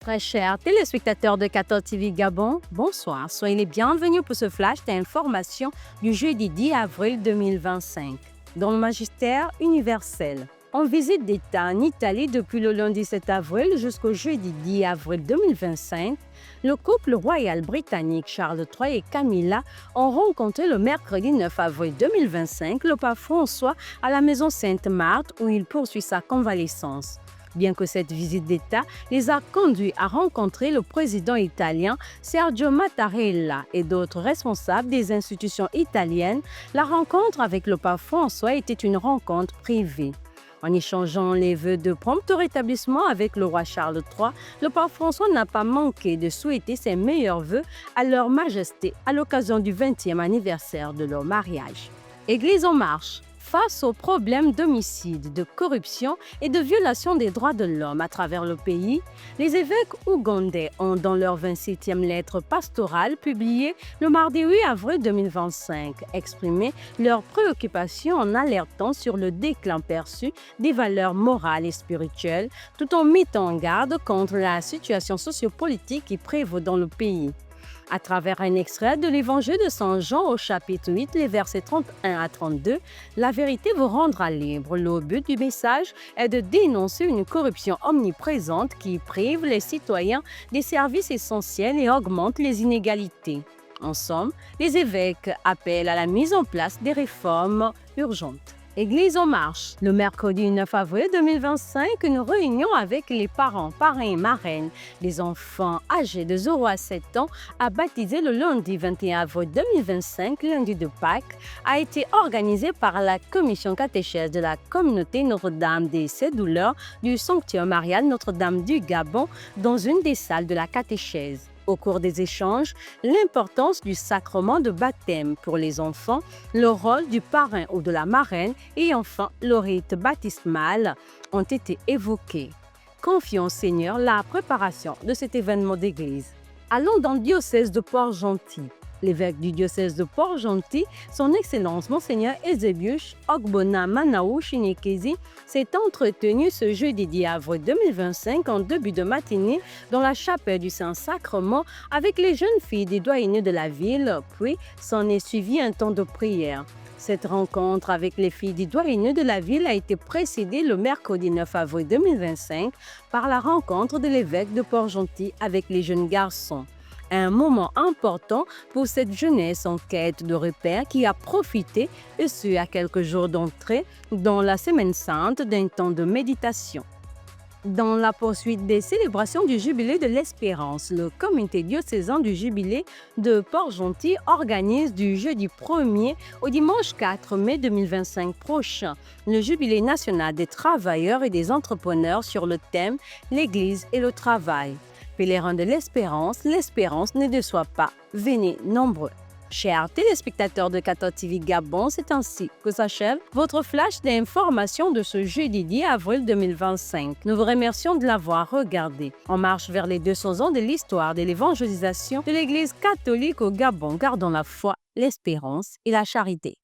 Très chers téléspectateurs de 14 TV Gabon, bonsoir. Soyez les bienvenus pour ce flash d'information du jeudi 10 avril 2025. Dans le magistère universel, en visite d'État en Italie depuis le lundi 7 avril jusqu'au jeudi 10 avril 2025, le couple royal britannique Charles III et Camilla ont rencontré le mercredi 9 avril 2025 le pape François à la maison Sainte-Marthe où il poursuit sa convalescence. Bien que cette visite d'État les a conduits à rencontrer le président italien Sergio Mattarella et d'autres responsables des institutions italiennes, la rencontre avec le pape François était une rencontre privée. En échangeant les vœux de prompt rétablissement avec le roi Charles III, le pape François n'a pas manqué de souhaiter ses meilleurs vœux à leur majesté à l'occasion du 20e anniversaire de leur mariage. Église en marche. Face aux problèmes d'homicide, de corruption et de violation des droits de l'homme à travers le pays, les évêques ougandais ont, dans leur 27e lettre pastorale publiée le mardi 8 avril 2025, exprimé leurs préoccupations en alertant sur le déclin perçu des valeurs morales et spirituelles, tout en mettant en garde contre la situation sociopolitique qui prévaut dans le pays. À travers un extrait de l'Évangile de Saint Jean au chapitre 8, les versets 31 à 32, la vérité vous rendra libre. Le but du message est de dénoncer une corruption omniprésente qui prive les citoyens des services essentiels et augmente les inégalités. En somme, les évêques appellent à la mise en place des réformes urgentes. Église en marche. Le mercredi 9 avril 2025, une réunion avec les parents, parrains et marraines des enfants âgés de 0 à 7 ans a baptisé le lundi 21 avril 2025, lundi de Pâques, a été organisée par la commission catéchèse de la communauté Notre-Dame des Sept-Douleurs du sanctuaire marial Notre-Dame du Gabon dans une des salles de la catéchèse. Au cours des échanges, l'importance du sacrement de baptême pour les enfants, le rôle du parrain ou de la marraine et enfin le rite baptismal ont été évoqués. Confions au Seigneur la préparation de cet événement d'église. Allons dans le diocèse de Port-Gentil. L'évêque du diocèse de Port-Gentil, son Excellence Monseigneur Eusebius Ogbonna Manaou Chinekezi, s'est entretenu ce jeudi 10 avril 2025 en début de matinée dans la chapelle du Saint-Sacrement avec les jeunes filles des doyennés de la ville, puis s'en est suivi un temps de prière. Cette rencontre avec les filles des doyennés de la ville a été précédée le mercredi 9 avril 2025 par la rencontre de l'évêque de Port-Gentil avec les jeunes garçons. Un moment important pour cette jeunesse en quête de repères qui a profité, et ce à quelques jours d'entrée, dans la Semaine Sainte d'un temps de méditation. Dans la poursuite des célébrations du Jubilé de l'Espérance, le comité diocésain du Jubilé de Port-Gentil organise du jeudi 1er au dimanche 4 mai 2025 prochain le Jubilé national des travailleurs et des entrepreneurs sur le thème « L'Église et le travail ». Pèlerins de l'espérance ne déçoit pas, venez nombreux. Chers téléspectateurs de 14 TV Gabon, c'est ainsi que s'achève votre flash d'information de ce jeudi 10 avril 2025. Nous vous remercions de l'avoir regardé. En marche vers les 200 ans de l'histoire de l'évangélisation de l'Église catholique au Gabon, gardons la foi, l'espérance et la charité.